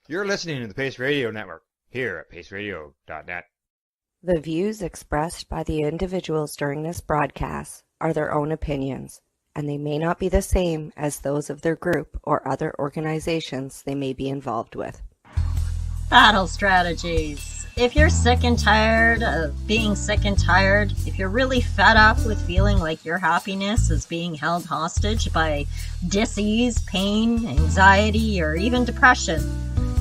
You're listening to the Pace Radio Network, here at paceradio.net. The views expressed by the individuals during this broadcast are their own opinions, and they may not be the same as those of their group or other organizations they may be involved with. Battle strategies. If you're sick and tired of being sick and tired, if you're really fed up with feeling like your happiness is being held hostage by disease, pain, anxiety, or even depression,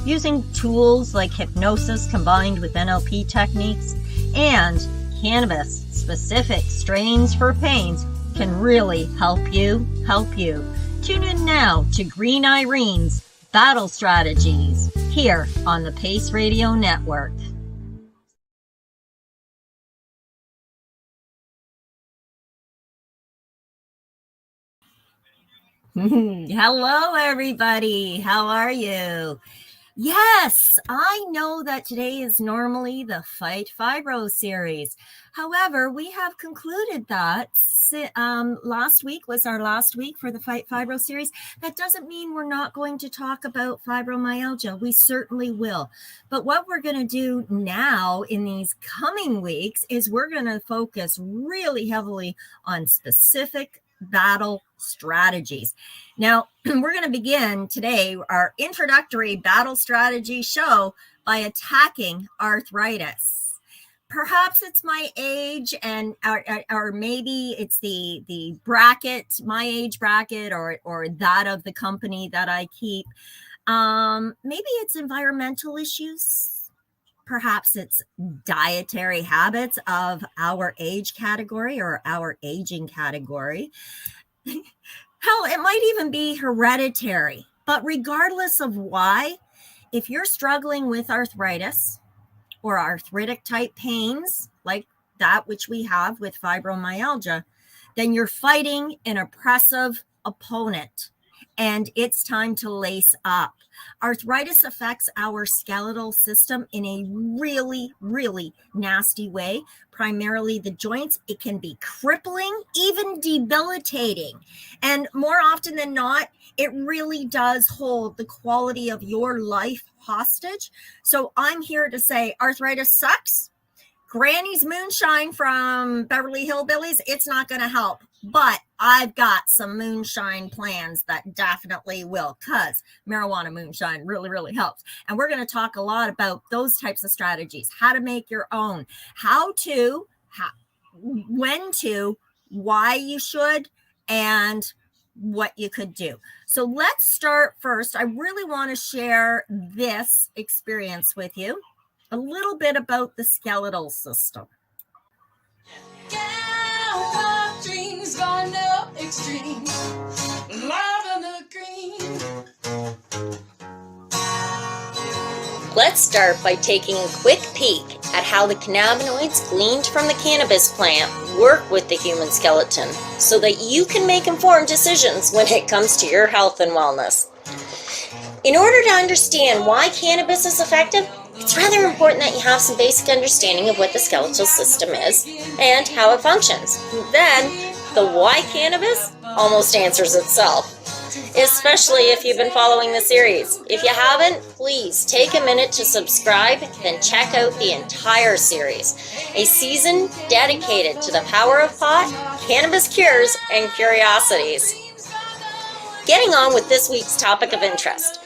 using tools like hypnosis combined with NLP techniques and cannabis-specific strains for pains can really help you. Tune in now to Green Irene's Battle Strategies here on the Pace Radio Network. Hello, everybody. How are you? Yes, I know that today is normally the Fight Fibro series. However, we have concluded that last week was our last week for the Fight Fibro series. That doesn't mean we're not going to talk about fibromyalgia. We certainly will. But what we're going to do now in these coming weeks is we're going to focus really heavily on specific battle strategies. Now, we're going to begin today our introductory battle strategy show by attacking arthritis. Perhaps it's my age, and or maybe it's the bracket, my age bracket, or that of the company that I keep. Maybe it's environmental issues. Perhaps it's dietary habits of our age category or our aging category. Hell, it might even be hereditary. But regardless of why, if you're struggling with arthritis or arthritic type pains, like that which we have with fibromyalgia, then you're fighting an oppressive opponent, and it's time to lace up. Arthritis affects our skeletal system in a really, really nasty way, primarily the joints. It can be crippling, even debilitating. And more often than not, it really does hold the quality of your life hostage. So I'm here to say arthritis sucks. Granny's moonshine from Beverly Hillbillies, it's not going to help. But I've got some moonshine plans that definitely will, because marijuana moonshine really, really helps. And we're going to talk a lot about those types of strategies, how to make your own, when to, why you should, and what you could do. So let's start first. I really want to share this experience with you, a little bit about the skeletal system. Dreams gone up extreme, live in the green. Let's start by taking a quick peek at how the cannabinoids gleaned from the cannabis plant work with the human skeleton so that you can make informed decisions when it comes to your health and wellness. In order to understand why cannabis is effective, it's rather important that you have some basic understanding of what the skeletal system is and how it functions. Then, the why cannabis almost answers itself, especially if you've been following the series. If you haven't, please take a minute to subscribe, then check out the entire series, a season dedicated to the power of pot, cannabis cures, and curiosities. Getting on with this week's topic of interest.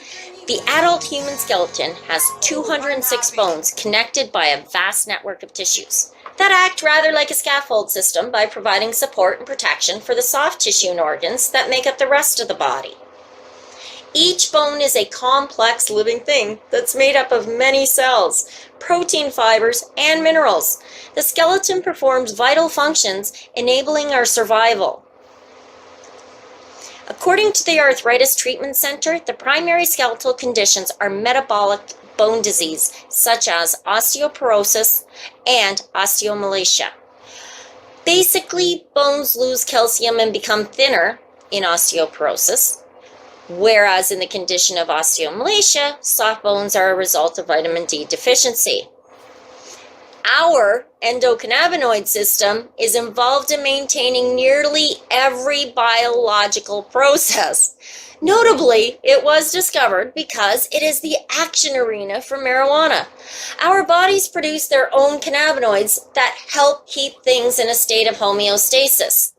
The adult human skeleton has 206 bones connected by a vast network of tissues that act rather like a scaffold system by providing support and protection for the soft tissue and organs that make up the rest of the body. Each bone is a complex living thing that's made up of many cells, protein fibers, and minerals. The skeleton performs vital functions enabling our survival. According to the Arthritis Treatment Center, the primary skeletal conditions are metabolic bone disease, such as osteoporosis and osteomalacia. Basically, bones lose calcium and become thinner in osteoporosis, whereas in the condition of osteomalacia, soft bones are a result of vitamin D deficiency. Our endocannabinoid system is involved in maintaining nearly every biological process. Notably, it was discovered because it is the action arena for marijuana. Our bodies produce their own cannabinoids that help keep things in a state of homeostasis.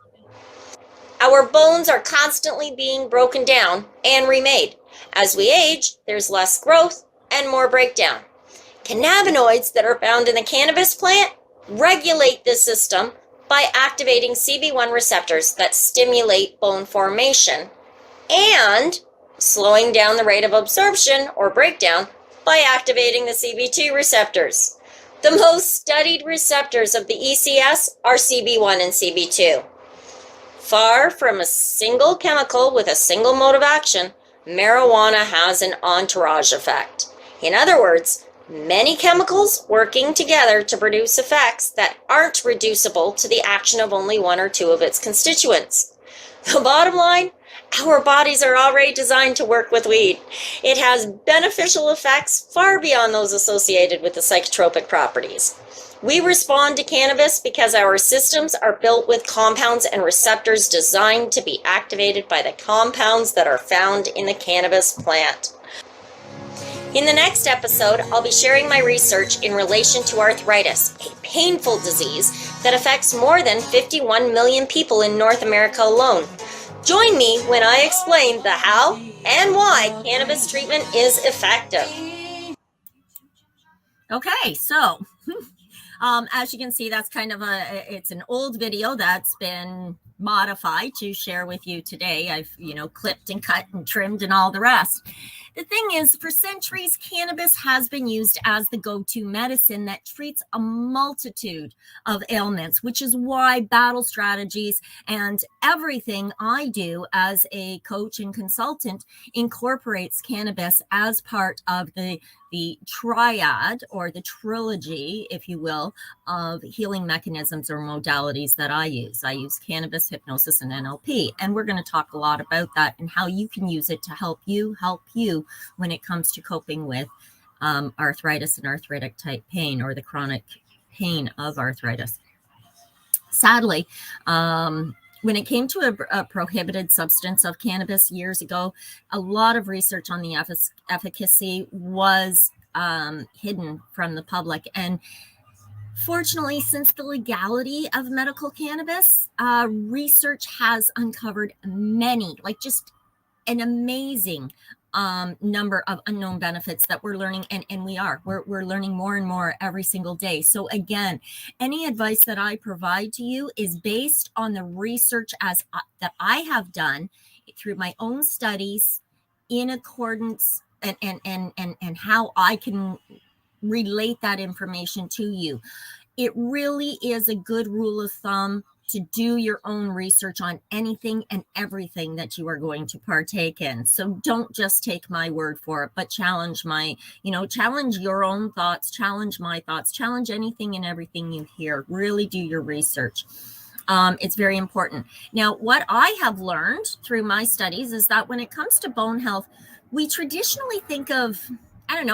Our bones are constantly being broken down and remade. As we age, there's less growth and more breakdown. Cannabinoids that are found in the cannabis plant regulate this system by activating CB1 receptors that stimulate bone formation and slowing down the rate of absorption or breakdown by activating the CB2 receptors. The most studied receptors of the ECS are CB1 and CB2. Far from a single chemical with a single mode of action, marijuana has an entourage effect. In other words, many chemicals working together to produce effects that aren't reducible to the action of only one or two of its constituents. The bottom line, our bodies are already designed to work with weed. It has beneficial effects far beyond those associated with the psychotropic properties. We respond to cannabis because our systems are built with compounds and receptors designed to be activated by the compounds that are found in the cannabis plant. In the next episode, I'll be sharing my research in relation to arthritis, a painful disease that affects more than 51 million people in North America alone. Join me when I explain the how and why cannabis treatment is effective. Okay, so as you can see, that's kind of it's an old video that's been modified to share with you today. I've, clipped and cut and trimmed and all the rest. The thing is, for centuries, cannabis has been used as the go-to medicine that treats a multitude of ailments, which is why battle strategies and everything I do as a coach and consultant incorporates cannabis as part of the triad or the trilogy, if you will, of healing mechanisms or modalities that I use. I use cannabis, hypnosis, and NLP. And we're going to talk a lot about that and how you can use it to help you when it comes to coping with arthritis and arthritic type pain or the chronic pain of arthritis. Sadly, when it came to a prohibited substance of cannabis years ago, a lot of research on the efficacy was hidden from the public. And fortunately, since the legality of medical cannabis, research has uncovered many, just an amazing number of unknown benefits that we're learning, and we're learning more and more every single day. So again, any advice that I provide to you is based on the research that I have done through my own studies, in accordance and how I can relate that information to you. It really is a good rule of thumb to do your own research on anything and everything that you are going to partake in. So don't just take my word for it, but challenge challenge your own thoughts, challenge my thoughts, challenge anything and everything you hear. Really do your research. It's very important. Now, what I have learned through my studies is that when it comes to bone health, we traditionally think of,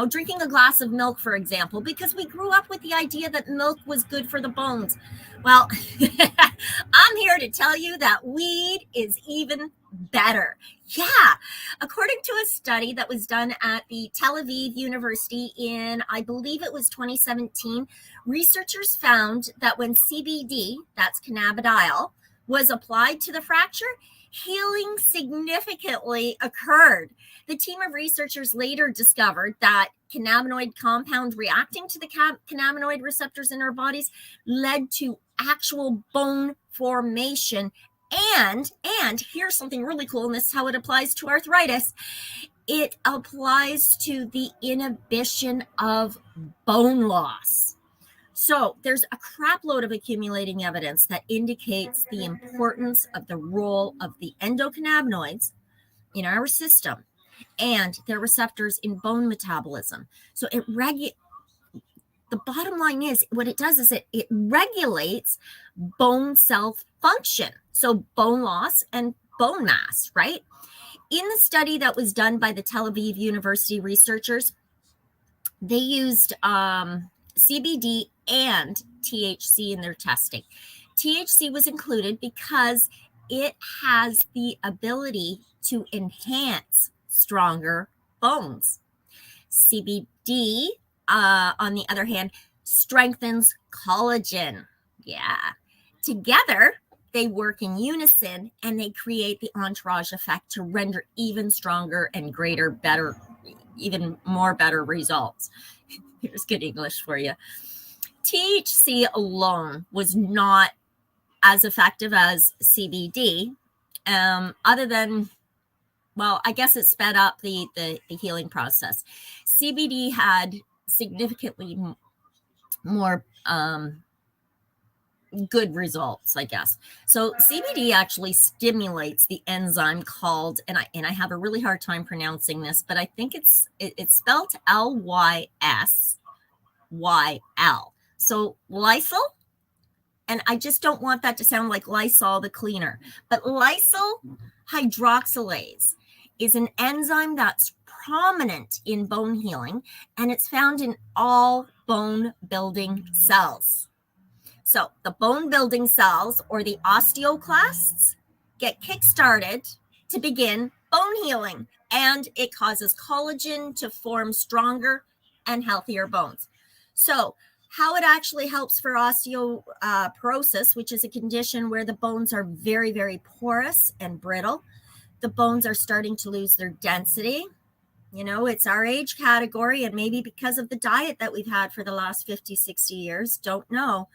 drinking a glass of milk, for example, because we grew up with the idea that milk was good for the bones. Well, I'm here to tell you that weed is even better. Yeah. According to a study that was done at the Tel Aviv University in, I believe it was 2017, researchers found that when CBD, that's cannabidiol, was applied to the fracture, healing significantly occurred. The team of researchers later discovered that cannabinoid compound reacting to the cannabinoid receptors in our bodies led to actual bone formation. And here's something really cool, and this is how it applies to arthritis. It applies to the inhibition of bone loss. So there's a crap load of accumulating evidence that indicates the importance of the role of the endocannabinoids in our system and their receptors in bone metabolism. So the bottom line is, what it does is it regulates bone cell function. So bone loss and bone mass, right? In the study that was done by the Tel Aviv University researchers, they used CBD and THC in their testing. THC was included because it has the ability to enhance stronger bones. CBD, on the other hand, strengthens collagen. Yeah. Together, they work in unison and they create the entourage effect to render even stronger and greater, better, even more better results. Here's good English for you. THC alone was not as effective as CBD, other than, well, I guess it sped up the healing process. CBD had significantly more good results, I guess. So CBD actually stimulates the enzyme called, and I have a really hard time pronouncing this, but I think it's spelled LYSYL. So Lysol, and I just don't want that to sound like Lysol the cleaner, but Lysyl hydroxylase is an enzyme that's prominent in bone healing, and it's found in all bone building cells. So the bone building cells, or the osteoclasts, get kickstarted to begin bone healing, and it causes collagen to form stronger and healthier bones. So how it actually helps for osteoporosis, which is a condition where the bones are very, very porous and brittle. The bones are starting to lose their density. You know, it's our age category, and maybe because of the diet that we've had for the last 50, 60 years, don't know.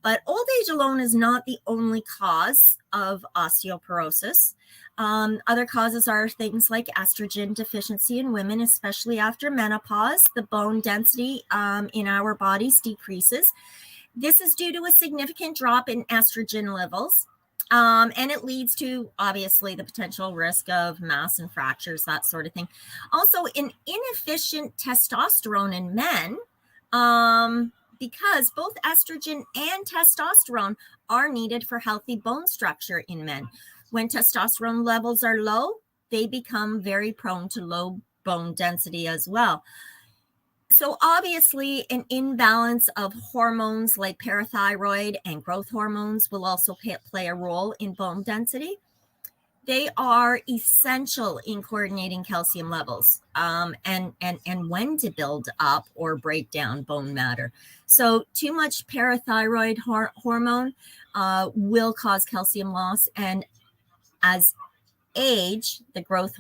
But old age alone is not the only cause of osteoporosis. Other causes are things like estrogen deficiency in women, especially after menopause. The bone density in our bodies decreases. This is due to a significant drop in estrogen levels. And it leads to, obviously, the potential risk of mass and fractures, that sort of thing. Also, an inefficient testosterone in men, because both estrogen and testosterone are needed for healthy bone structure in men. When testosterone levels are low, they become very prone to low bone density as well. So obviously, an imbalance of hormones like parathyroid and growth hormones will also play a role in bone density. They are essential in coordinating calcium levels and when to build up or break down bone matter. So too much parathyroid hormone will cause calcium loss, and as we age, the growth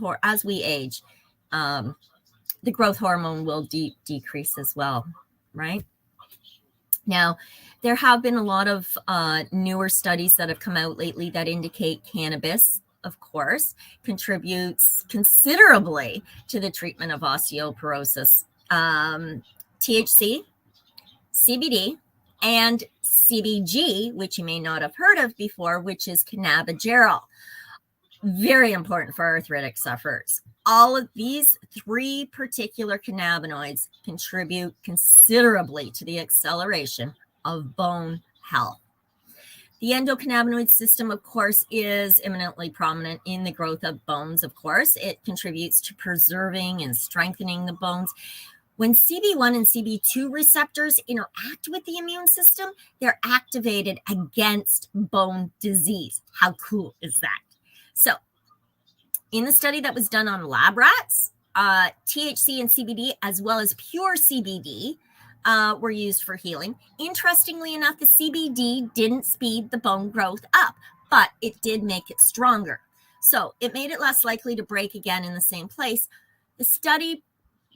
hormone will decrease as well, right? Now, there have been a lot of newer studies that have come out lately that indicate cannabis, of course, contributes considerably to the treatment of osteoporosis. THC, CBD, and CBG, which you may not have heard of before, which is cannabigerol. Very important for arthritic sufferers. All of these three particular cannabinoids contribute considerably to the acceleration of bone health. The endocannabinoid system, of course, is eminently prominent in the growth of bones, of course. It contributes to preserving and strengthening the bones. When CB1 and CB2 receptors interact with the immune system, they're activated against bone disease. How cool is that? So, in the study that was done on lab rats, THC and CBD, as well as pure CBD, were used for healing. Interestingly enough, the CBD didn't speed the bone growth up, but it did make it stronger. So it made it less likely to break again in the same place. The study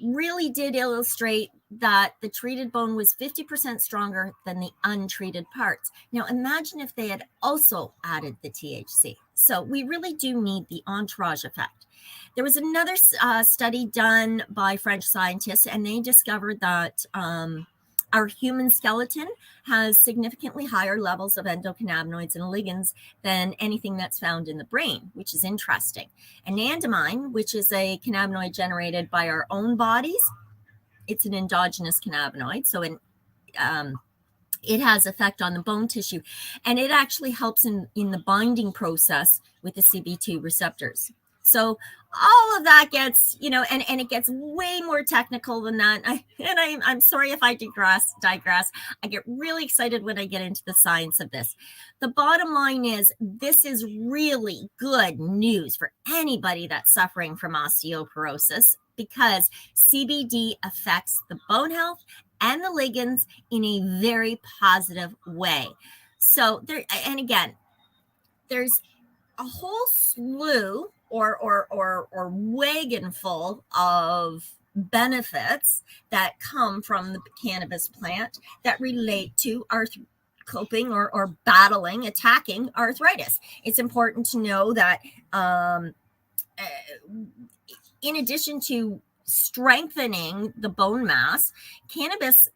really did illustrate that the treated bone was 50% stronger than the untreated parts. Now, imagine if they had also added the THC. So we really do need the entourage effect. There was another study done by French scientists, and they discovered that our human skeleton has significantly higher levels of endocannabinoids and ligands than anything that's found in the brain, which is interesting. Anandamide, which is a cannabinoid generated by our own bodies, it's an endogenous cannabinoid, so it has effect on the bone tissue, and it actually helps in the binding process with the CB2 receptors. So all of that gets, and it gets way more technical than that. I'm sorry if I digress. I get really excited when I get into the science of this. The bottom line is this is really good news for anybody that's suffering from osteoporosis, because CBD affects the bone health and the ligaments in a very positive way. So and again, there's a whole slew or wagon full of benefits that come from the cannabis plant that relate to coping or battling, attacking arthritis. It's important to know that in addition to strengthening the bone mass, cannabis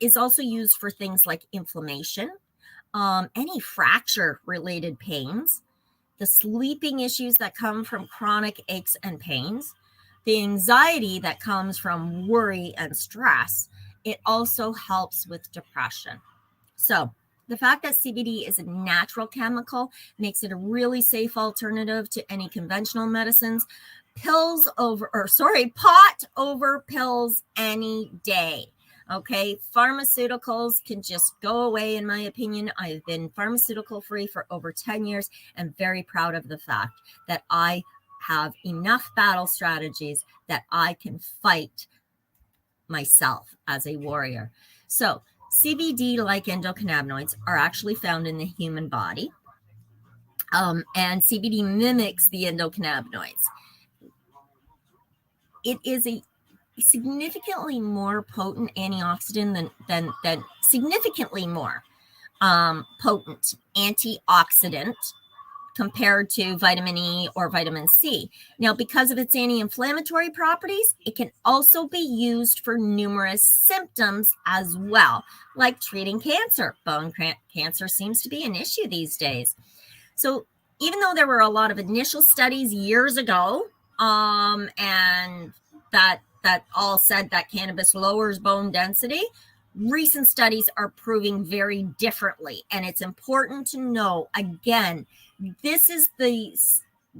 is also used for things like inflammation, any fracture related pains, the sleeping issues that come from chronic aches and pains, the anxiety that comes from worry and stress. It also helps with depression. So the fact that CBD is a natural chemical makes it a really safe alternative to any conventional medicines. Pot over pills any day. Okay, pharmaceuticals can just go away, in my opinion. I've been pharmaceutical free for over 10 years and very proud of the fact that I have enough battle strategies that I can fight myself as a warrior. So CBD, like endocannabinoids, are actually found in the human body. And CBD mimics the endocannabinoids. It is a significantly more potent antioxidant than significantly more potent antioxidant compared to vitamin E or vitamin C. Now, because of its anti-inflammatory properties, it can also be used for numerous symptoms as well, like treating cancer. Bone cancer seems to be an issue these days. So even though there were a lot of initial studies years ago, and that all said that cannabis lowers bone density, recent studies are proving very differently. And it's important to know, again, this is the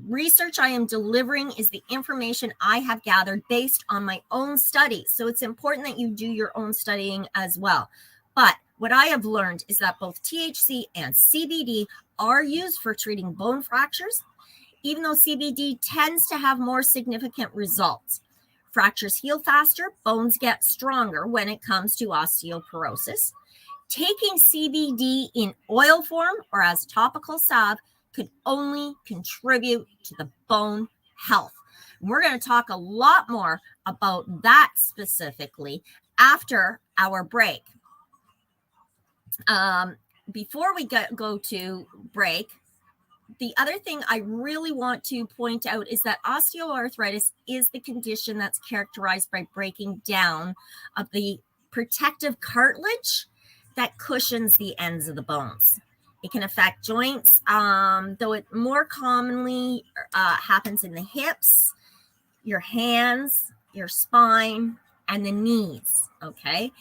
research I am delivering, is the information I have gathered based on my own studies. So it's important that you do your own studying as well. But what I have learned is that both THC and CBD are used for treating bone fractures, even though CBD tends to have more significant results. Fractures heal faster, bones get stronger when it comes to osteoporosis. Taking CBD in oil form or as topical salve could only contribute to the bone health. We're going to talk a lot more about that specifically after our break. Before we go to break, the other thing I really want to point out is that osteoarthritis is the condition that's characterized by breaking down of the protective cartilage that cushions the ends of the bones. It can affect joints, though it more commonly happens in the hips, your hands, your spine, and the knees, okay?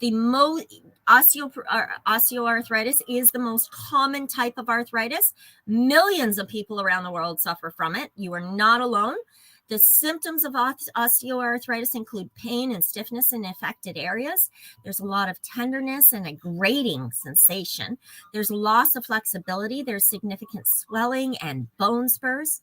The osteoarthritis is the most common type of arthritis. Millions of people around the world suffer from it. You are not alone. The symptoms of osteoarthritis include pain and stiffness in affected areas. There's a lot of tenderness and a grating sensation. There's loss of flexibility. There's significant swelling and bone spurs.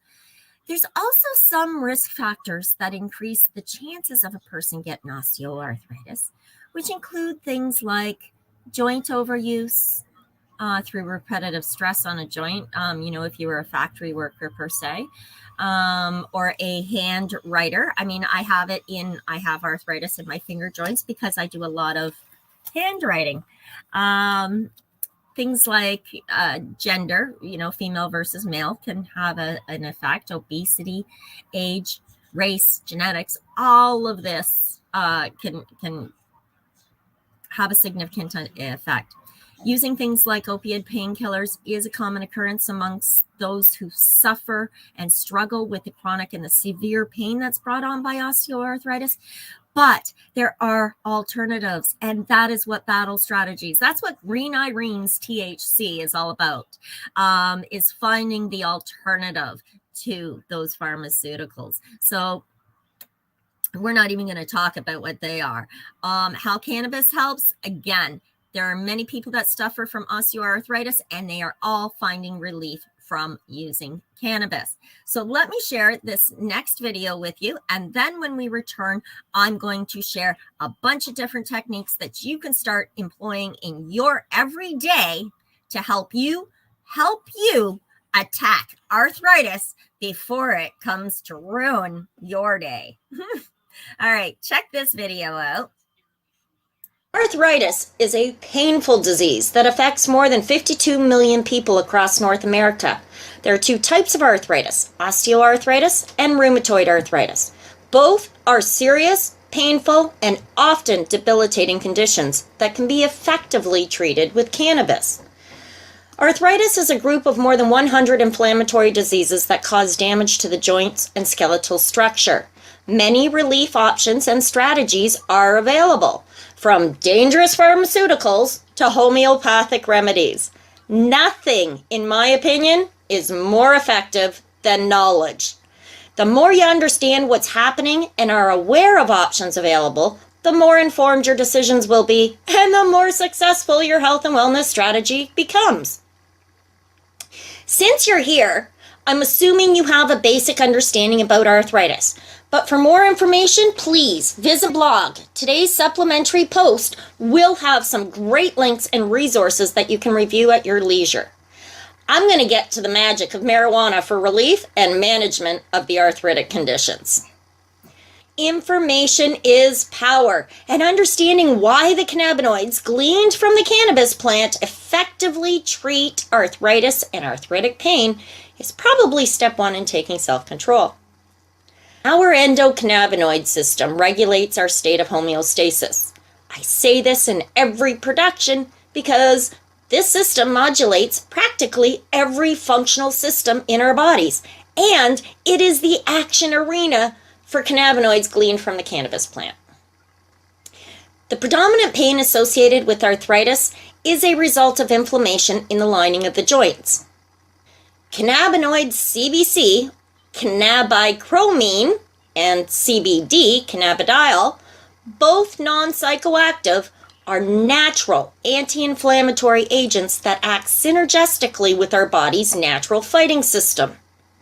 There's also some risk factors that increase the chances of a person getting osteoarthritis, which include things like joint overuse through repetitive stress on a joint, if you were a factory worker per se, or a hand writer. I mean, I have arthritis in my finger joints because I do a lot of handwriting. Things like gender, female versus male can have an effect. Obesity, age, race, genetics, all of this can have a significant effect. Using things like opiate painkillers is a common occurrence amongst those who suffer and struggle with the chronic and the severe pain that's brought on by osteoarthritis. But there are alternatives, and that is what battle strategies, that's what Green Irene's THC is all about, is finding the alternative to those pharmaceuticals. So we're not even going to talk about what they are. How cannabis helps, again, there are many people that suffer from osteoarthritis, and they are all finding relief from using cannabis. So let me share this next video with you. And then when we return, I'm going to share a bunch of different techniques that you can start employing in your everyday to help you attack arthritis before it comes to ruin your day. All right, check this video out. Arthritis is a painful disease that affects more than 52 million people across North America. There are two types of arthritis, osteoarthritis and rheumatoid arthritis. Both are serious, painful, and often debilitating conditions that can be effectively treated with cannabis. Arthritis is a group of more than 100 inflammatory diseases that cause damage to the joints and skeletal structure. Many relief options and strategies are available, from dangerous pharmaceuticals to homeopathic remedies. Nothing, in my opinion, is more effective than knowledge. The more you understand what's happening and are aware of options available, the more informed your decisions will be, and the more successful your health and wellness strategy becomes. Since you're here, I'm assuming you have a basic understanding about arthritis. But for more information, please visit blog. Today's supplementary post will have some great links and resources that you can review at your leisure. I'm going to get to the magic of marijuana for relief and management of the arthritic conditions. Information is power, and understanding why the cannabinoids gleaned from the cannabis plant effectively treat arthritis and arthritic pain is probably step one in taking self-control. Our endocannabinoid system regulates our state of homeostasis. I say this in every production because this system modulates practically every functional system in our bodies, and it is the action arena for cannabinoids gleaned from the cannabis plant. The predominant pain associated with arthritis is a result of inflammation in the lining of the joints. Cannabinoids CBC, cannabichromine, and CBD, cannabidiol, both non-psychoactive, are natural anti-inflammatory agents that act synergistically with our body's natural fighting system.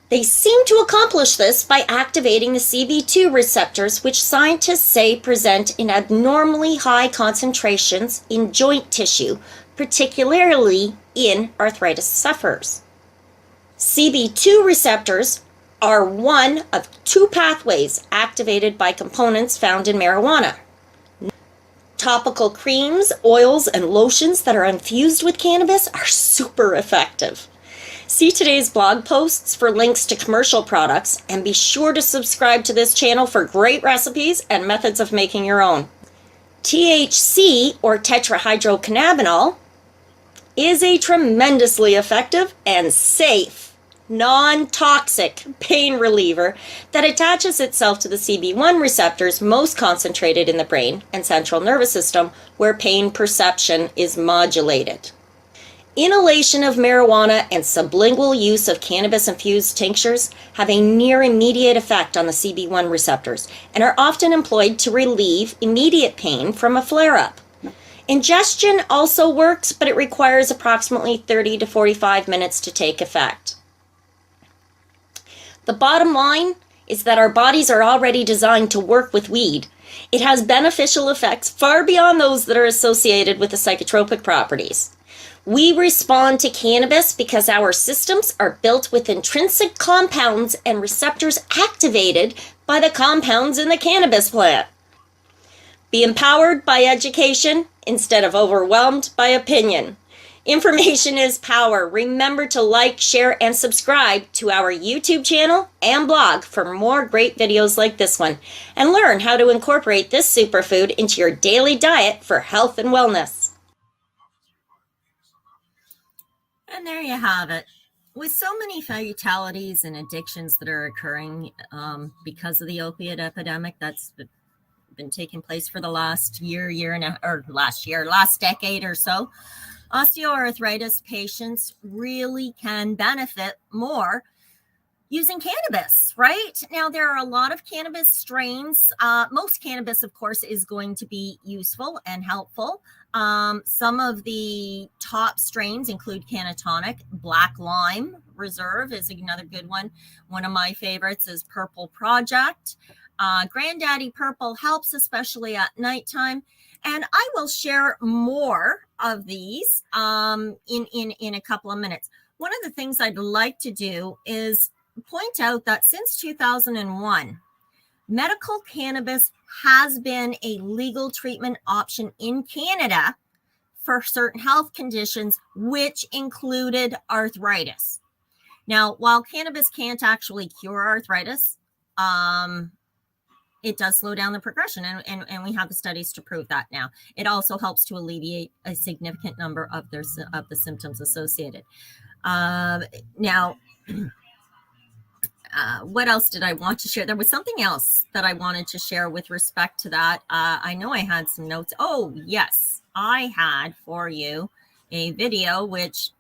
They seem to accomplish this by activating the CB2 receptors, which scientists say present in abnormally high concentrations in joint tissue, particularly in arthritis sufferers. CB2 receptors are one of two pathways activated by components found in marijuana. Topical creams, oils, and lotions that are infused with cannabis are super effective. See today's blog posts for links to commercial products, and be sure to subscribe to this channel for great recipes and methods of making your own. THC, or tetrahydrocannabinol, is a tremendously effective and safe non-toxic pain reliever that attaches itself to the CB1 receptors most concentrated in the brain and central nervous system, where pain perception is modulated. Inhalation of marijuana and sublingual use of cannabis-infused tinctures have a near immediate effect on the CB1 receptors and are often employed to relieve immediate pain from a flare-up. Ingestion also works, but it requires approximately 30 to 45 minutes to take effect. The bottom line is that our bodies are already designed to work with weed. It has beneficial effects far beyond those that are associated with the psychotropic properties. We respond to cannabis because our systems are built with intrinsic compounds and receptors activated by the compounds in the cannabis plant. Be empowered by education instead of overwhelmed by opinion. Information is power. Remember to like, share, and subscribe to our YouTube channel and blog for more great videos like this one, and learn how to incorporate this superfood into your daily diet for health and wellness. And there you have it. With so many fatalities and addictions that are occurring because of the opiate epidemic that's been taking place for the last last decade or so, osteoarthritis patients really can benefit more using cannabis, right? Now, there are a lot of cannabis strains. Most cannabis, of course, is going to be useful and helpful. Some of the top strains include Cannatonic. Black Lime Reserve is another good one. One of my favorites is Purple Project. Granddaddy Purple helps, especially at nighttime. And I will share more of these in a couple of minutes. One of the things I'd like to do is point out that since 2001, medical cannabis has been a legal treatment option in Canada for certain health conditions, which included arthritis. Now, while cannabis can't actually cure arthritis, it does slow down the progression, and we have the studies to prove that now. It also helps to alleviate a significant number of the symptoms associated. Now, what else did I want to share? There was something else that I wanted to share with respect to that. I know I had some notes. Oh, yes. I had for you a video which,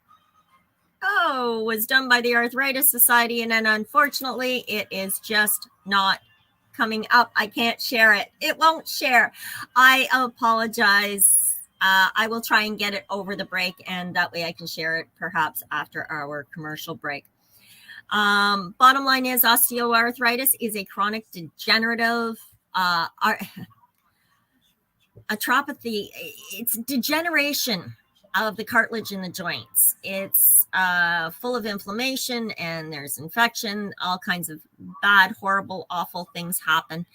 was done by the Arthritis Society. And then unfortunately, it is just not coming up. I can't share it. It won't share. I apologize. I will try and get it over the break, and that way I can share it perhaps after our commercial break. Bottom line is osteoarthritis is a chronic degenerative arthropathy. It's degeneration of the cartilage in the joints. It's full of inflammation, and there's infection. All kinds of bad, horrible, awful things happen.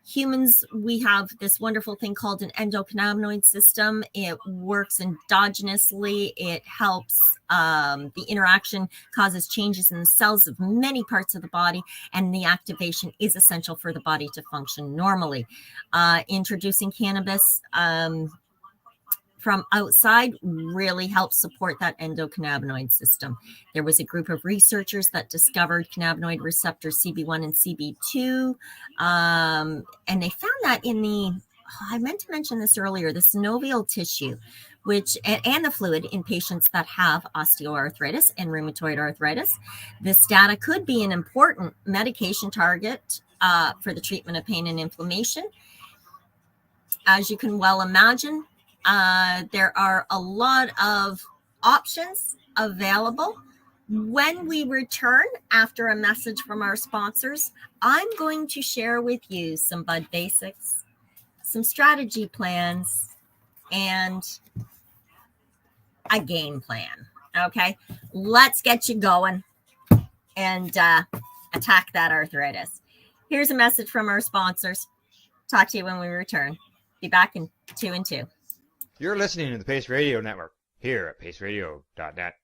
Humans, we have this wonderful thing called an endocannabinoid system. It works endogenously. It helps the interaction, causes changes in the cells of many parts of the body, and the activation is essential for the body to function normally. Introducing cannabis from outside really helps support that endocannabinoid system. There was a group of researchers that discovered cannabinoid receptor CB1 and CB2, and they found that in I meant to mention this earlier, the synovial tissue, and the fluid in patients that have osteoarthritis and rheumatoid arthritis. This data could be an important medication target for the treatment of pain and inflammation. As you can well imagine, there are a lot of options available. When we return after a message from our sponsors, I'm going to share with you some bud basics, some strategy plans, and a game plan. Okay, let's get you going and attack that arthritis. Here's a message from our sponsors. Talk to you when we return. Be back in 2 and 2. You're listening to the Pace Radio Network here at paceradio.net.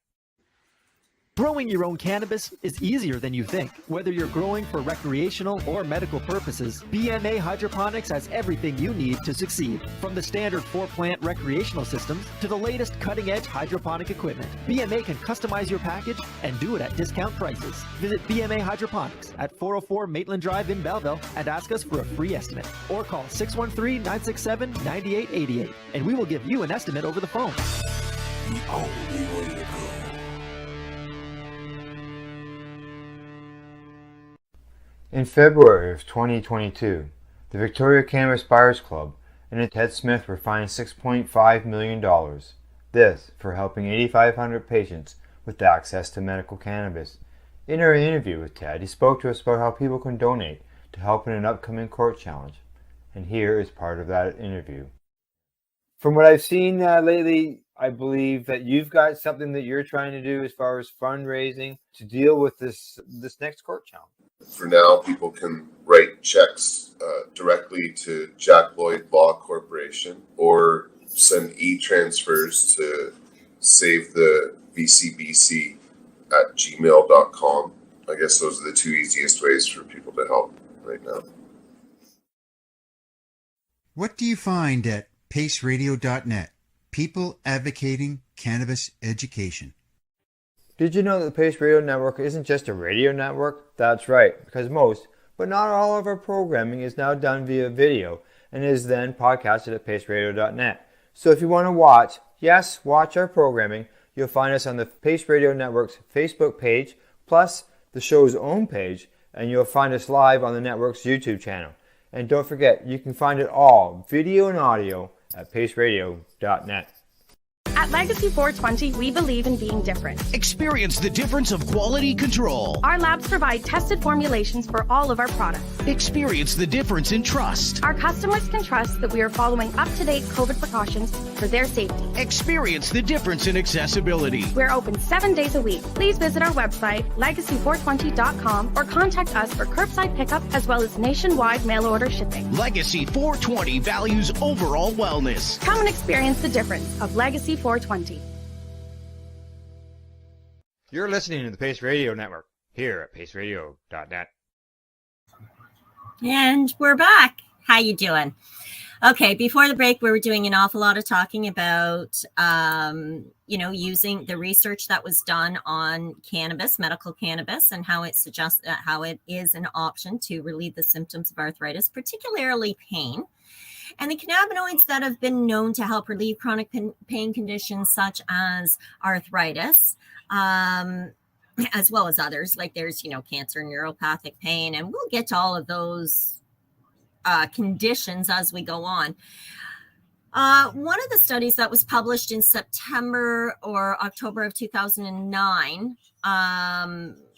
Growing your own cannabis is easier than you think. Whether you're growing for recreational or medical purposes, BMA Hydroponics has everything you need to succeed. From the standard 4-plant recreational systems to the latest cutting-edge hydroponic equipment, BMA can customize your package and do it at discount prices. Visit BMA Hydroponics at 404 Maitland Drive in Belleville and ask us for a free estimate. Or call 613-967-9888 and we will give you an estimate over the phone. The only way to go. In February of 2022, the Victoria Cannabis Buyers Club and Ted Smith were fined $6.5 million. This for helping 8,500 patients with access to medical cannabis. In our interview with Ted, he spoke to us about how people can donate to help in an upcoming court challenge. And here is part of that interview. From what I've seen lately, I believe that you've got something that you're trying to do as far as fundraising to deal with this next court challenge. For now, people can write checks directly to Jack Lloyd Law Corporation or send e-transfers to savethevcbc@gmail.com. I guess those are the two easiest ways for people to help right now. What do you find at paceradio.net? People advocating cannabis education. Did you know that the Pace Radio Network isn't just a radio network? That's right, because most, but not all of our programming is now done via video and is then podcasted at paceradio.net. So if you want to watch our programming, you'll find us on the Pace Radio Network's Facebook page, plus the show's own page, and you'll find us live on the network's YouTube channel. And don't forget, you can find it all, video and audio, at paceradio.net. At Legacy 420, we believe in being different. Experience the difference of quality control. Our labs provide tested formulations for all of our products. Experience the difference in trust. Our customers can trust that we are following up-to-date COVID precautions for their safety. Experience the difference in accessibility. We're open 7 days a week. Please visit our website, legacy420.com, or contact us for curbside pickup as well as nationwide mail order shipping. Legacy 420 values overall wellness. Come and experience the difference of Legacy 420. You're listening to the Pace Radio Network here at paceradio.net. And we're back. How you doing? Okay, before the break, we were doing an awful lot of talking about, using the research that was done on cannabis, medical cannabis, and how it suggests how it is an option to relieve the symptoms of arthritis, particularly pain. And the cannabinoids that have been known to help relieve chronic pain conditions such as arthritis, as well as others, like there's, cancer, neuropathic pain, and we'll get to all of those conditions as we go on. One of the studies that was published in September or October of 2009,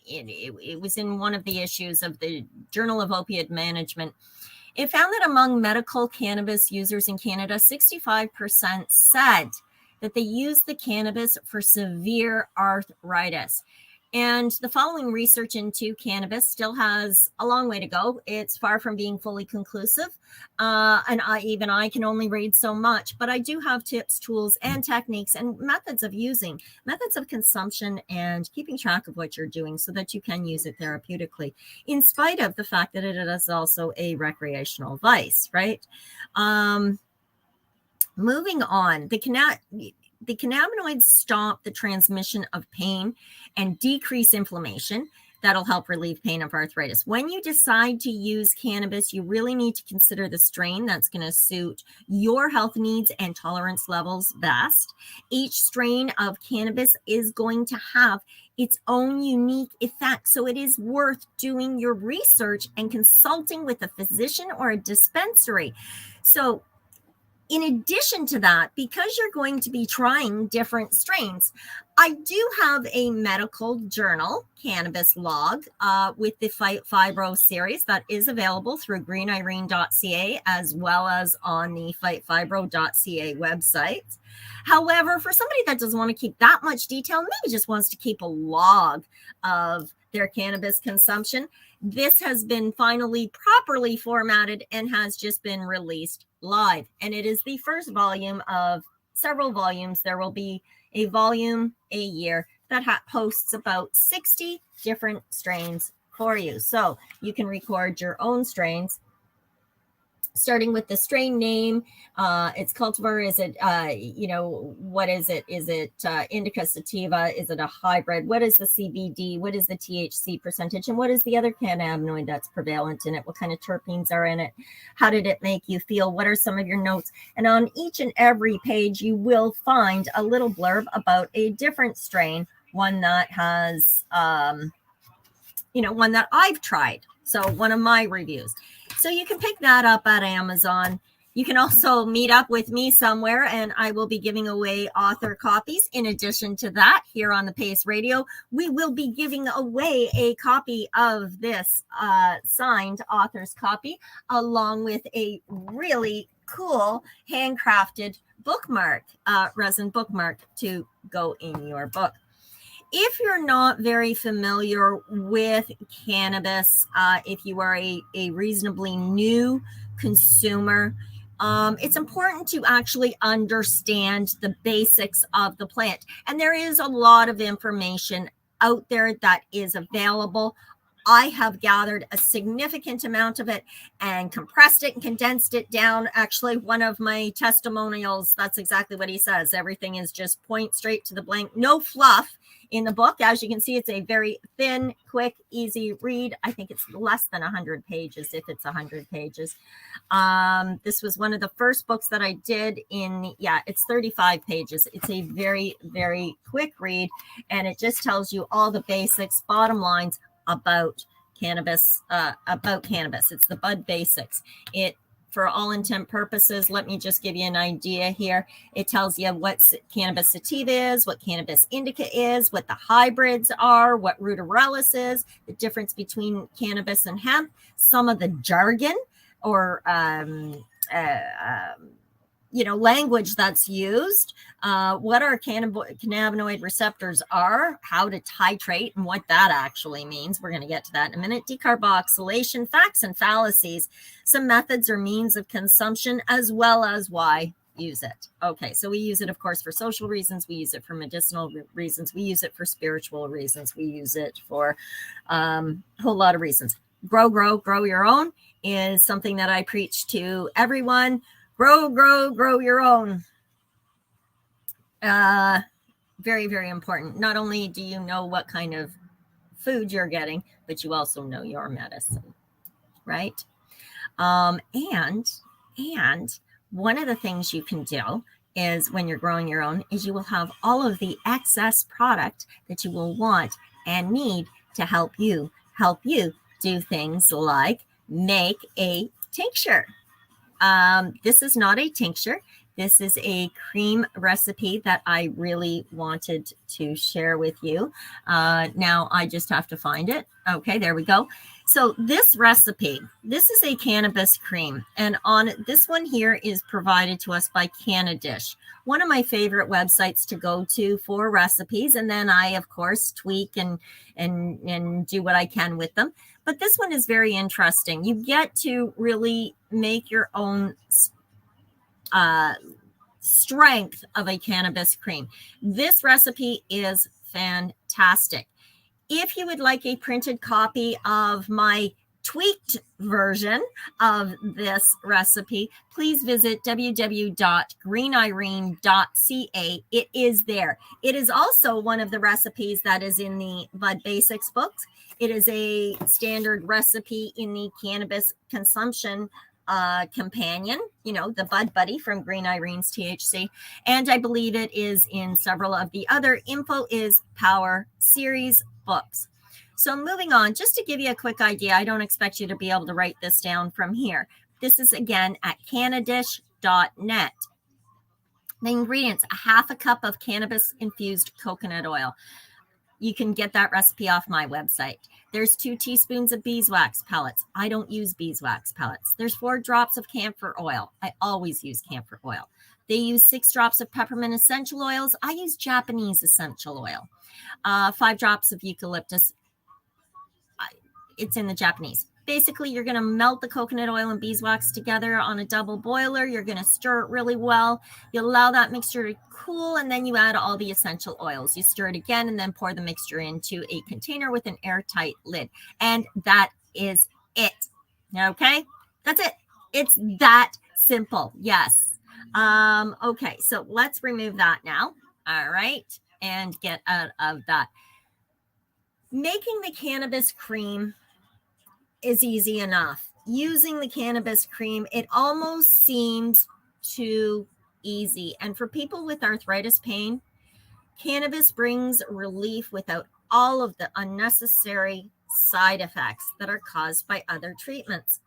it was in one of the issues of the Journal of Opioid Management. It found that among medical cannabis users in Canada, 65% said that they use the cannabis for severe arthritis. And the following research into cannabis still has a long way to go. It's far from being fully conclusive. And I can only read so much, but I do have tips, tools, and techniques and methods of consumption and keeping track of what you're doing so that you can use it therapeutically, in spite of the fact that it is also a recreational vice, right? Moving on, the cannabinoids stop the transmission of pain and decrease inflammation. That'll help relieve pain of arthritis. When you decide to use cannabis, you really need to consider the strain that's going to suit your health needs and tolerance levels best. Each strain of cannabis is going to have its own unique effect. So it is worth doing your research and consulting with a physician or a dispensary. So in addition to that, because you're going to be trying different strains, I do have a medical journal, Cannabis Log, with the Fibro series that is available through greenirene.ca as well as on the fightfibro.ca website. However, for somebody that doesn't want to keep that much detail, maybe just wants to keep a log of their cannabis consumption, this has been finally properly formatted and has just been released live. And it is the first volume of several volumes. There will be a volume a year that hosts about 60 different strains for you. So you can record your own strains, starting with the strain name, its cultivar. Is it, what is it? Is it indica sativa? Is it a hybrid? What is the CBD? What is the THC percentage? And what is the other cannabinoid that's prevalent in it? What kind of terpenes are in it? How did it make you feel? What are some of your notes? And on each and every page, you will find a little blurb about a different strain, one that has, one that I've tried. So one of my reviews. So you can pick that up at Amazon. You can also meet up with me somewhere, and I will be giving away author copies. In addition to that, here on the Pace Radio, we will be giving away a copy of this signed author's copy, along with a really cool handcrafted bookmark, resin bookmark to go in your book. If you're not very familiar with cannabis, if you are a reasonably new consumer, it's important to actually understand the basics of the plant. And there is a lot of information out there that is available. I have gathered a significant amount of it and compressed it and condensed it down. Actually, one of my testimonials, that's exactly what he says. Everything is just point straight to the blank, no fluff in the book. As you can see, it's a very thin, quick, easy read. I think it's less than 100 pages, if it's 100 pages. This was one of the first books that I did it's 35 pages. It's a very, very quick read, and it just tells you all the basics, bottom lines about cannabis. It's the Bud Basics. It, for all intent purposes, let me just give you an idea here. It tells you what cannabis sativa is, what cannabis indica is, what the hybrids are, what ruderalis is, the difference between cannabis and hemp, some of the jargon or language that's used, what our cannabinoid receptors are, how to titrate, and what that actually means. We're going to get to that in a minute. Decarboxylation, facts and fallacies, some methods or means of consumption, as well as why use it. Okay, so we use it, of course, for social reasons. We use it for medicinal reasons. We use it for spiritual reasons. We use it for a whole lot of reasons. Grow your own is something that I preach to everyone. Grow your own. Very, very important. Not only do you know what kind of food you're getting, but you also know your medicine, right? And one of the things you can do is when you're growing your own is you will have all of the excess product that you will want and need to help you do things like make a tincture. This is not a tincture. This is a cream recipe that I really wanted to share with you. Now I just have to find it. Okay, there we go. So this recipe, this is a cannabis cream. And on this one here is provided to us by Canadish, one of my favorite websites to go to for recipes. And then I, of course, tweak and do what I can with them. But this one is very interesting. You get to really make your own strength of a cannabis cream. This recipe is fantastic. If you would like a printed copy of my tweaked version of this recipe, please visit www.greenirene.ca. It is there. It is also one of the recipes that is in the Bud Basics books. It is a standard recipe in the cannabis consumption companion, the Bud Buddy from Green Irene's THC. And I believe it is in several of the other Info is Power series books. So moving on, just to give you a quick idea, I don't expect you to be able to write this down from here. This is again at canadish.net. The ingredients: a half a cup of cannabis infused coconut oil. You can get that recipe off my website. There's 2 teaspoons of beeswax pellets. I don't use beeswax pellets. There's 4 drops of camphor oil. I always use camphor oil. They use 6 drops of peppermint essential oils. I use Japanese essential oil. 5 drops of eucalyptus. It's in the Japanese. Basically, you're going to melt the coconut oil and beeswax together on a double boiler. You're going to stir it really well. You allow that mixture to cool, and then you add all the essential oils. You stir it again, and then pour the mixture into a container with an airtight lid. And that is it. Okay? That's it. It's that simple. Yes. Okay, so let's remove that now. All right, and get out of that. Making the cannabis cream is easy enough. Using the cannabis cream, it almost seems too easy. And for people with arthritis pain, cannabis brings relief without all of the unnecessary side effects that are caused by other treatments.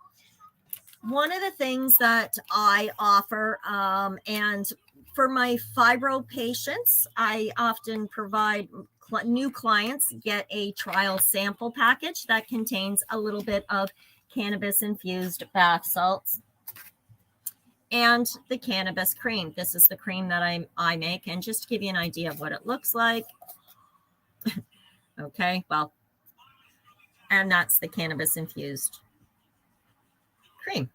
One of the things that I offer, and for my fibro patients, I often provide new clients get a trial sample package that contains a little bit of cannabis infused bath salts and the cannabis cream. This is the cream that I make, and just to give you an idea of what it looks like. Okay, well, and that's the cannabis infused cream.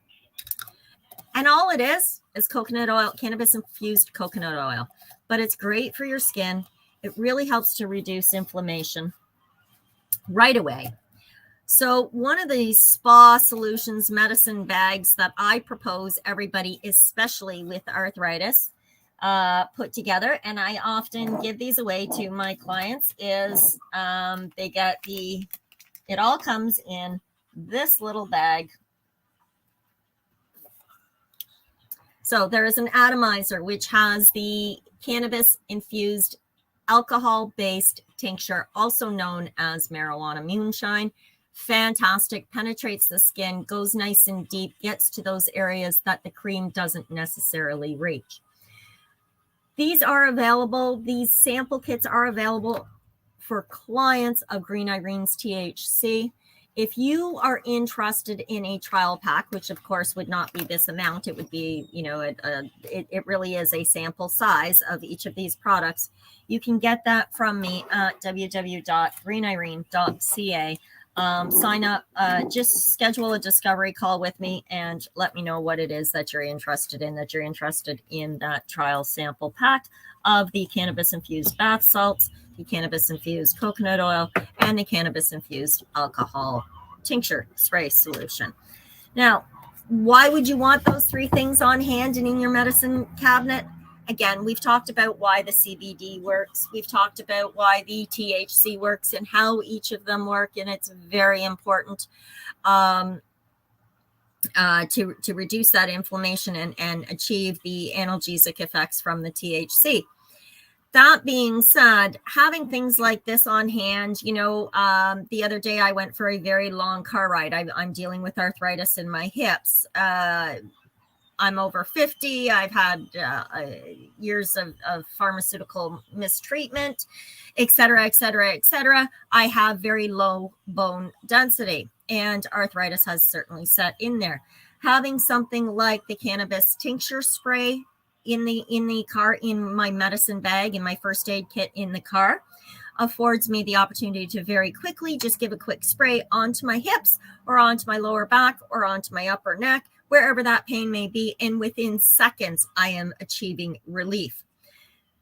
And all it is coconut oil, cannabis infused coconut oil, but it's great for your skin. It really helps to reduce inflammation right away. So one of the spa solutions medicine bags that I propose everybody, especially with arthritis, put together, and I often give these away to my clients, is they get it all comes in this little bag. So there is an atomizer which has the cannabis infused alcohol-based tincture, also known as marijuana moonshine. Fantastic, penetrates the skin, goes nice and deep, gets to those areas that the cream doesn't necessarily reach. These are available, these sample kits are available for clients of Green Irene's THC. If you are interested in a trial pack, which of course would not be this amount, it would be, it really is a sample size of each of these products. You can get that from me at www.greenirene.ca. Sign up, just schedule a discovery call with me and let me know what it is that you're interested in that trial sample pack of the cannabis-infused bath salts, the cannabis-infused coconut oil, and the cannabis-infused alcohol tincture spray solution. Now, why would you want those three things on hand and in your medicine cabinet? Again, we've talked about why the CBD works. We've talked about why the THC works and how each of them work, and it's very important to reduce that inflammation and achieve the analgesic effects from the THC. That being said, having things like this on hand, the other day I went for a very long car ride. I'm dealing with arthritis in my hips. I'm over 50. I've had years of pharmaceutical mistreatment, et cetera, et cetera, et cetera. I have very low bone density, and arthritis has certainly set in there. Having something like the cannabis tincture spray in the car, in my medicine bag, in my first aid kit in the car, affords me the opportunity to very quickly just give a quick spray onto my hips or onto my lower back or onto my upper neck, wherever that pain may be, and within seconds I am achieving relief.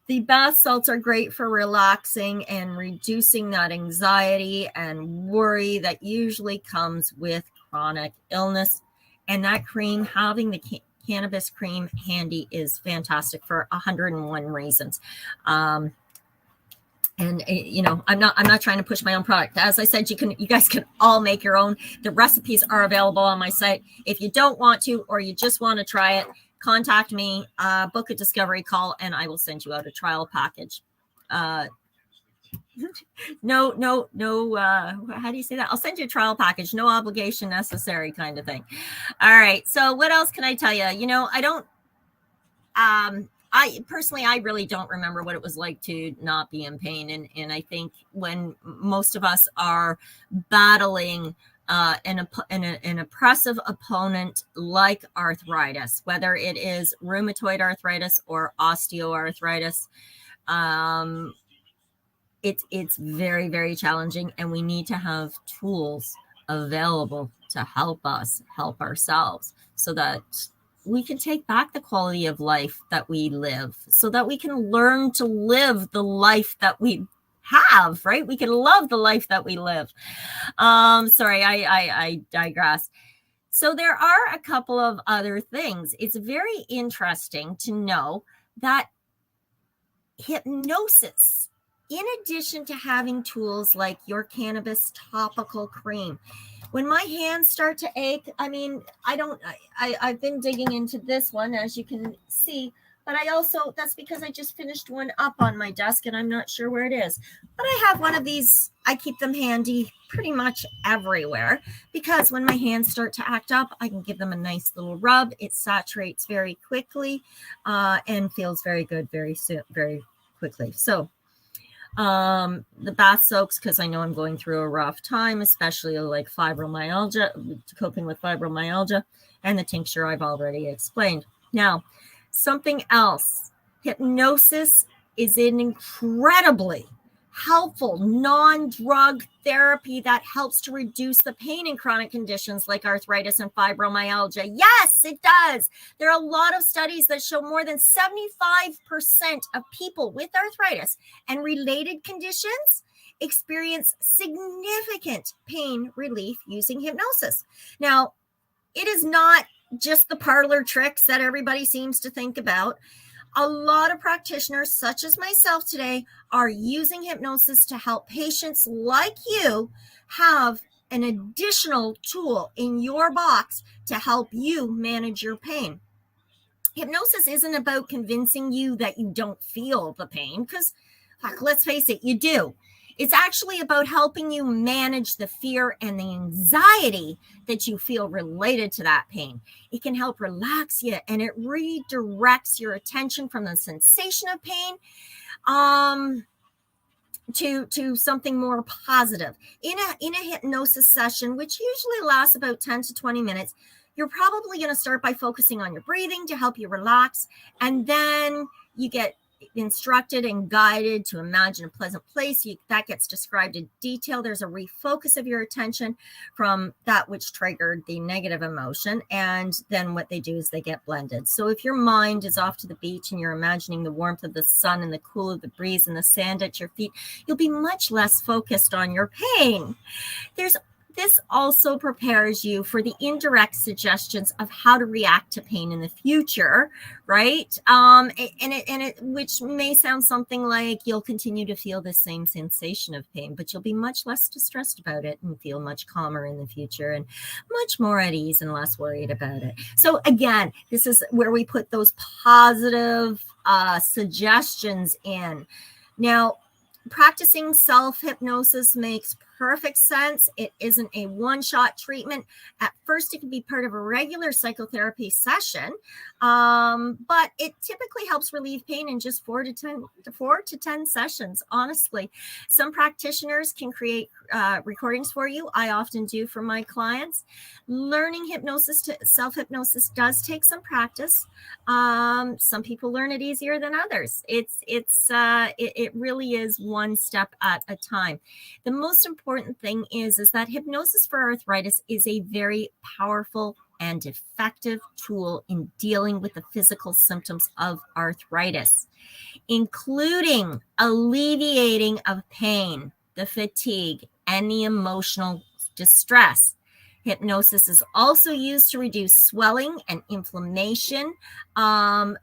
The bath salts are great for relaxing and reducing that anxiety and worry that usually comes with chronic illness. And that cream, having the cannabis cream handy, is fantastic for 101 reasons. I'm not trying to push my own product. As I said, you guys can all make your own. The recipes are available on my site. If you don't want to, or you just want to try it, contact me, book a discovery call, and I will send you out a trial package. No, how do you say that? I'll send you a trial package, no obligation necessary kind of thing. All right. So what else can I tell you? I personally, I really don't remember what it was like to not be in pain. And I think when most of us are battling an oppressive opponent like arthritis, whether it is rheumatoid arthritis or osteoarthritis, it's very, very challenging, and we need to have tools available to help us help ourselves so that we can take back the quality of life that we live, so that we can learn to live the life that we have, right? We can love the life that we live. Sorry, I digress. So there are a couple of other things. It's very interesting to know that hypnosis, in addition to having tools like your cannabis topical cream, when my hands start to ache, I've been digging into this one, as you can see, but that's because I just finished one up on my desk and I'm not sure where it is. But I have one of these. I keep them handy pretty much everywhere because when my hands start to act up, I can give them a nice little rub. It saturates very quickly and feels very good very quickly. So the bath soaks, because I know I'm going through a rough time, especially like fibromyalgia, coping with fibromyalgia, and the tincture I've already explained. Now, something else, hypnosis is an incredibly helpful non-drug therapy that helps to reduce the pain in chronic conditions like arthritis and fibromyalgia. Yes, it does. There are a lot of studies that show more than 75% of people with arthritis and related conditions experience significant pain relief using hypnosis. Now, it is not just the parlor tricks that everybody seems to think about. A lot of practitioners, such as myself today, are using hypnosis to help patients like you have an additional tool in your box to help you manage your pain. Hypnosis isn't about convincing you that you don't feel the pain, because Fuck, let's face it, you do. It's actually about helping you manage the fear and the anxiety that you feel related to that pain. It can help relax you, and it redirects your attention from the sensation of pain to something more positive. In a hypnosis session, which usually lasts about 10 to 20 minutes, you're probably going to start by focusing on your breathing to help you relax, and then you get instructed and guided to imagine a pleasant place. That gets described in detail. There's a refocus of your attention from that which triggered the negative emotion, and then what they do is they get blended. So if your mind is off to the beach and you're imagining the warmth of the sun and the cool of the breeze and the sand at your feet, you'll be much less focused on your pain. This also prepares you for the indirect suggestions of how to react to pain in the future, right? Which may sound something like you'll continue to feel the same sensation of pain, but you'll be much less distressed about it and feel much calmer in the future and much more at ease and less worried about it. So again, this is where we put those positive suggestions in. Now, practicing self-hypnosis makes perfect sense. It isn't a one-shot treatment. At first, it can be part of a regular psychotherapy session, but it typically helps relieve pain in just 4 to 10 sessions, honestly. Some practitioners can create recordings for you. I often do for my clients. Learning hypnosis to self-hypnosis does take some practice. Some people learn it easier than others. It really is one step at a time. The most important thing is that hypnosis for arthritis is a very powerful and effective tool in dealing with the physical symptoms of arthritis, including alleviating of pain, the fatigue, and the emotional distress. Hypnosis is also used to reduce swelling and inflammation, and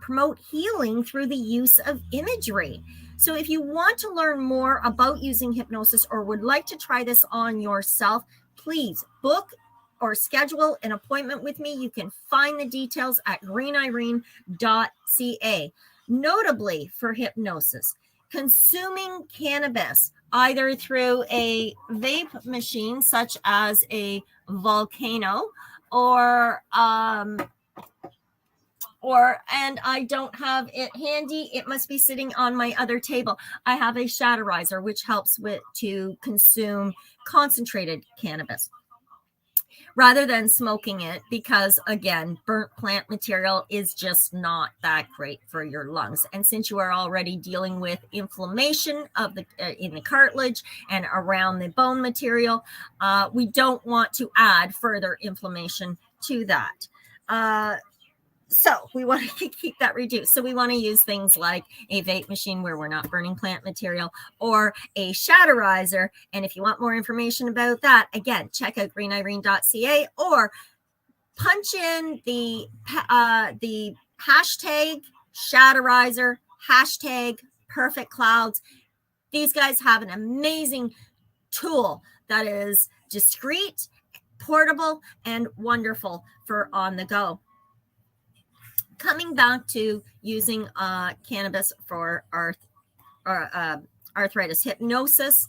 promote healing through the use of imagery. So if you want to learn more about using hypnosis or would like to try this on yourself, please book or schedule an appointment with me. You can find the details at greenirene.ca. Notably for hypnosis, consuming cannabis either through a vape machine such as a Volcano and I don't have it handy. It must be sitting on my other table. I have a Shatterizer, which helps to consume concentrated cannabis rather than smoking it, because again, burnt plant material is just not that great for your lungs. And since you are already dealing with inflammation of in the cartilage and around the bone material, we don't want to add further inflammation to that. So we want to keep that reduced. So we want to use things like a vape machine where we're not burning plant material, or a Shatterizer. And if you want more information about that, again, check out greenirene.ca or punch in the hashtag Shatterizer, hashtag Perfect Clouds. These guys have an amazing tool that is discreet, portable, and wonderful for on the go. Coming back to using cannabis for arthritis hypnosis,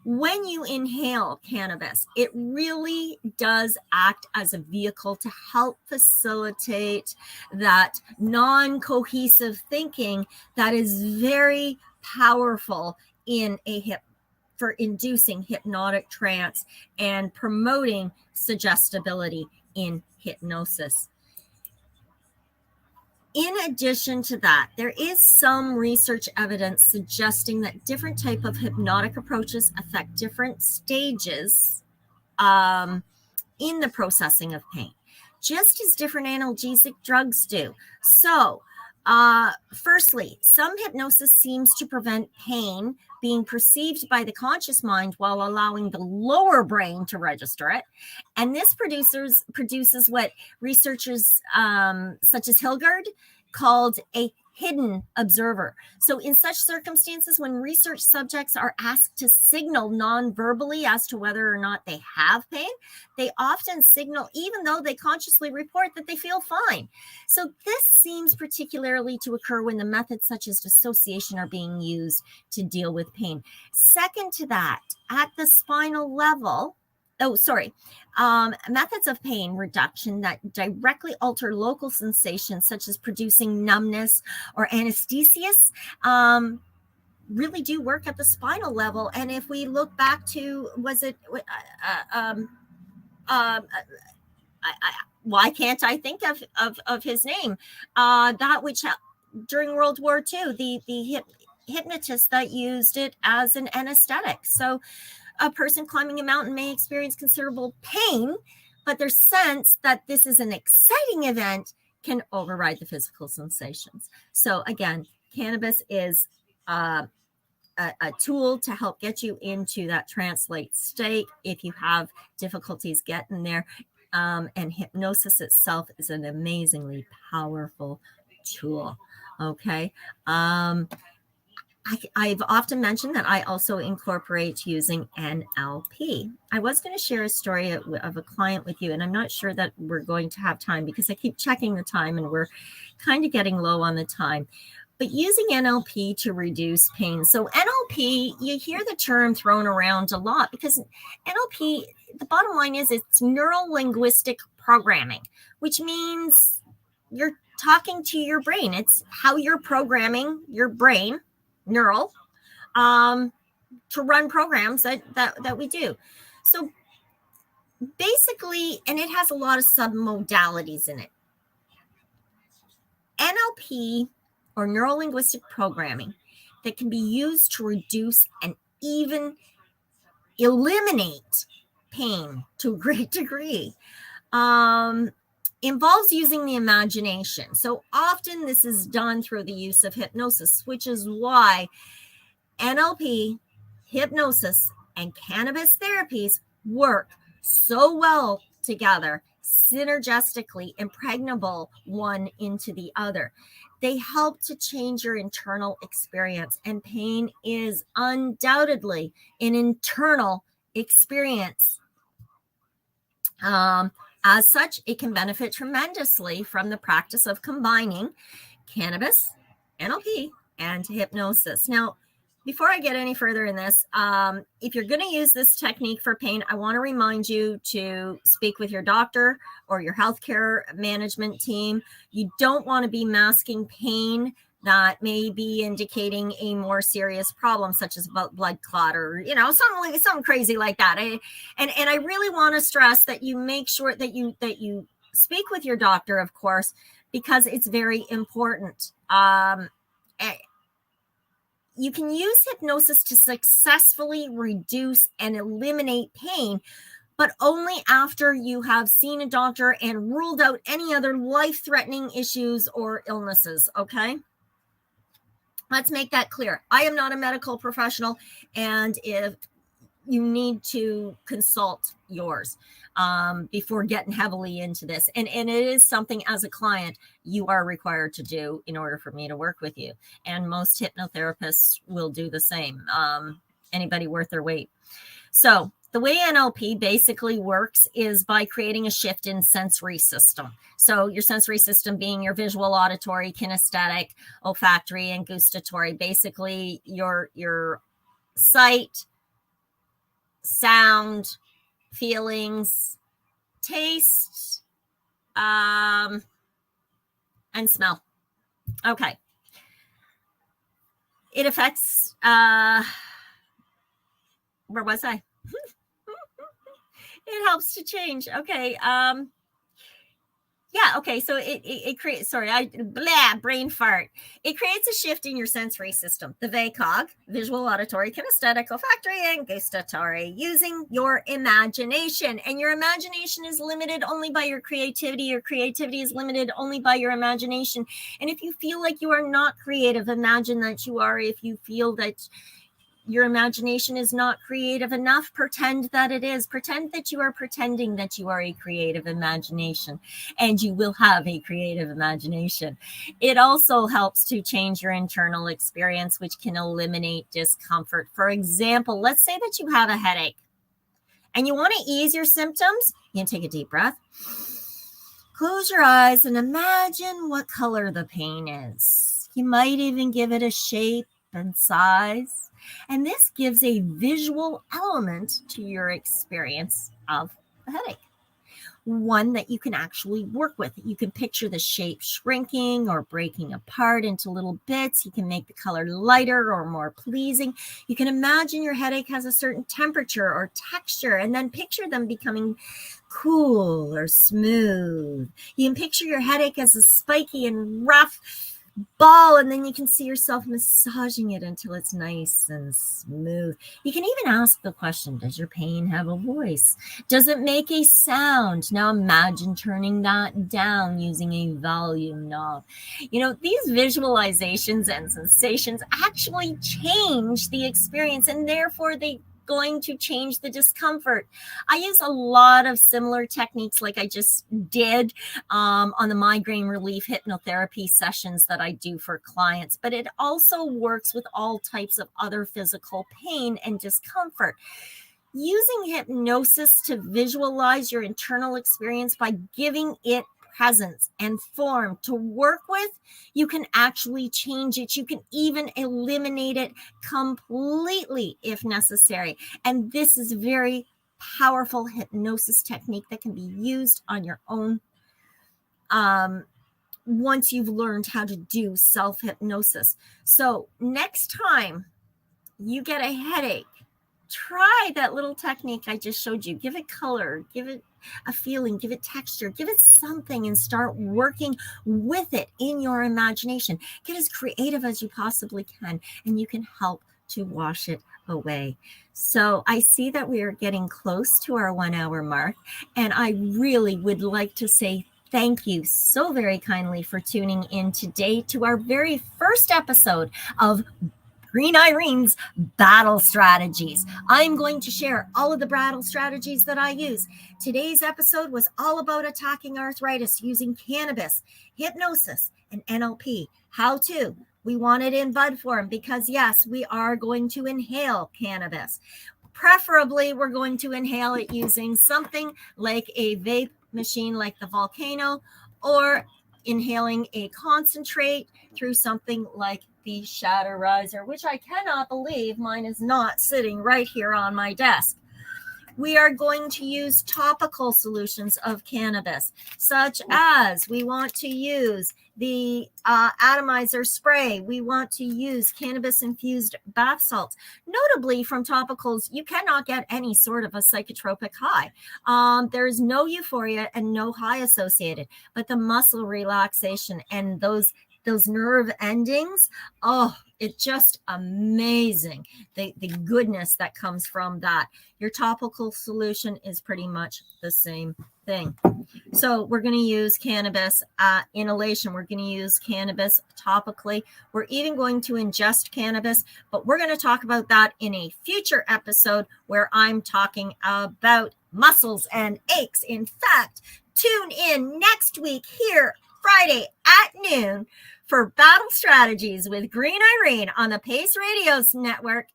when you inhale cannabis, it really does act as a vehicle to help facilitate that non-cohesive thinking that is very powerful for inducing hypnotic trance and promoting suggestibility in hypnosis. In addition to that, there is some research evidence suggesting that different type of hypnotic approaches affect different stages in the processing of pain, just as different analgesic drugs do. So, firstly, some hypnosis seems to prevent pain being perceived by the conscious mind while allowing the lower brain to register it. And this produces what researchers such as Hilgard called a hidden observer. So in such circumstances, when research subjects are asked to signal non-verbally as to whether or not they have pain, they often signal even though they consciously report that they feel fine. So this seems particularly to occur when the methods such as dissociation are being used to deal with pain. Second to that, at the spinal level, methods of pain reduction that directly alter local sensations, such as producing numbness or anesthesias, really do work at the spinal level. And if we look back to, why can't I think of his name? That which during World War II, the hypnotist that used it as an anesthetic. So a person climbing a mountain may experience considerable pain, but their sense that this is an exciting event can override the physical sensations. So again, cannabis is a tool to help get you into that trance-like state if you have difficulties getting there. And hypnosis itself is an amazingly powerful tool. Okay. I've often mentioned that I also incorporate using NLP. I was going to share a story of a client with you, and I'm not sure that we're going to have time because I keep checking the time and we're kind of getting low on the time. But using NLP to reduce pain. So NLP, you hear the term thrown around a lot because NLP, the bottom line is it's neuro-linguistic programming, which means you're talking to your brain. It's how you're programming your brain, neural, to run programs that we do. So basically, and it has a lot of submodalities in it. NLP, or neuro-linguistic programming, that can be used to reduce and even eliminate pain to a great degree, involves using the imagination. So often this is done through the use of hypnosis, which is why NLP, hypnosis, and cannabis therapies work so well together, synergistically impregnable one into the other. They help to change your internal experience, and pain is undoubtedly an internal experience. As such, it can benefit tremendously from the practice of combining cannabis, NLP, and hypnosis. Now, before I get any further in this, if you're going to use this technique for pain, I want to remind you to speak with your doctor or your healthcare management team. You don't want to be masking pain that may be indicating a more serious problem, such as blood clot or, something crazy like that. And I really want to stress that you make sure that you speak with your doctor, of course, because it's very important. You can use hypnosis to successfully reduce and eliminate pain, but only after you have seen a doctor and ruled out any other life-threatening issues or illnesses, okay? Let's make that clear. I am not a medical professional, and if you need to consult yours before getting heavily into this. And it is something as a client you are required to do in order for me to work with you. And most hypnotherapists will do the same. Anybody worth their weight. So the way NLP basically works is by creating a shift in sensory system. So your sensory system being your visual, auditory, kinesthetic, olfactory, and gustatory. Basically your sight, sound, feelings, taste, and smell. Okay. It affects, where was I? It helps to change. Okay. Yeah, okay, so it creates, brain fart. It creates a shift in your sensory system, the VACOG, visual, auditory, kinesthetic, olfactory, and gustatory, using your imagination. And your imagination is limited only by your creativity. Your creativity is limited only by your imagination. And if you feel like you are not creative, imagine that you are. If you feel that your imagination is not creative enough, pretend that it is. Pretend that you are pretending that you are a creative imagination, and you will have a creative imagination. It also helps to change your internal experience, which can eliminate discomfort. For example, let's say that you have a headache and you want to ease your symptoms. You can take a deep breath, close your eyes, and imagine what color the pain is. You might even give it a shape and size. And this gives a visual element to your experience of the headache, one that you can actually work with. You can picture the shape shrinking or breaking apart into little bits. You can make the color lighter or more pleasing. You can imagine your headache has a certain temperature or texture, and then picture them becoming cool or smooth. You can picture your headache as a spiky and rough ball, and then you can see yourself massaging it until it's nice and smooth. You can even ask the question, does your pain have a voice? Does it make a sound? Now imagine turning that down using a volume knob. You know, these visualizations and sensations actually change the experience, and therefore they going to change the discomfort. I use a lot of similar techniques like I just did on the migraine relief hypnotherapy sessions that I do for clients, but it also works with all types of other physical pain and discomfort. Using hypnosis to visualize your internal experience by giving it presence and form to work with, you can actually change it. You can even eliminate it completely if necessary. And this is a very powerful hypnosis technique that can be used on your own once you've learned how to do self-hypnosis. So next time you get a headache, try that little technique I just showed you. Give it color, give it a feeling, give it texture, give it something, and start working with it in your imagination. Get as creative as you possibly can, and you can help to wash it away. So I see that we are getting close to our 1 hour mark, and I really would like to say thank you so very kindly for tuning in today to our very first episode of Green Irene's battle strategies. I'm going to share all of the battle strategies that I use. Today's episode was all about attacking arthritis using cannabis, hypnosis, and NLP. How to? We want it in bud form because, yes, we are going to inhale cannabis. Preferably, we're going to inhale it using something like a vape machine like the Volcano, or inhaling a concentrate through something like the Shatter Riser, which I cannot believe mine is not sitting right here on my desk. We are going to use topical solutions of cannabis, such as we want to use the atomizer spray. We want to use cannabis-infused bath salts. Notably, from topicals, you cannot get any sort of a psychotropic high. There is no euphoria and no high associated, but the muscle relaxation and those nerve endings, oh, it's just amazing, the goodness that comes from that. Your topical solution is pretty much the same thing. So we're going to use cannabis inhalation. We're going to use cannabis topically. We're even going to ingest cannabis, but we're going to talk about that in a future episode where I'm talking about muscles and aches. In fact, tune in next week here, Friday at noon, for Battle Strategies with Green Irene on the Pace Radios Network,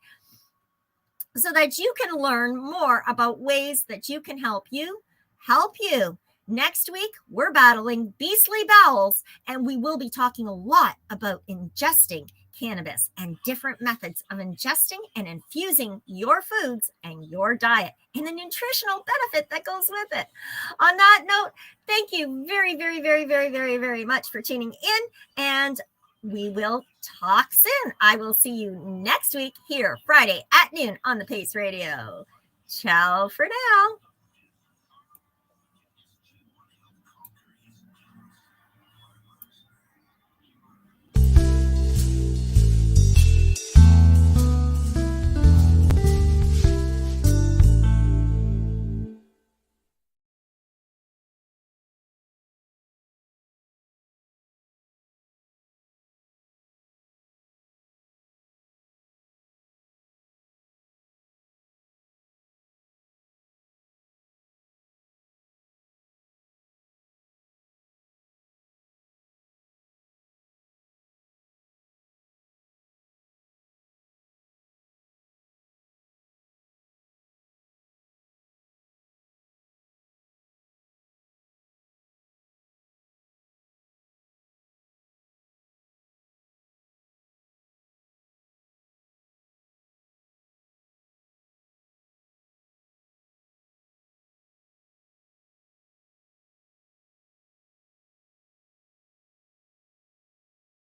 so that you can learn more about ways that you can help you. Next week, we're battling beastly bowels, and we will be talking a lot about ingesting cannabis and different methods of ingesting and infusing your foods and your diet and the nutritional benefit that goes with it. On that note, thank you very, very, very, very, very, very much for tuning in, and we will talk soon. I will see you next week here, Friday at noon on the Pace Radio. Ciao for now.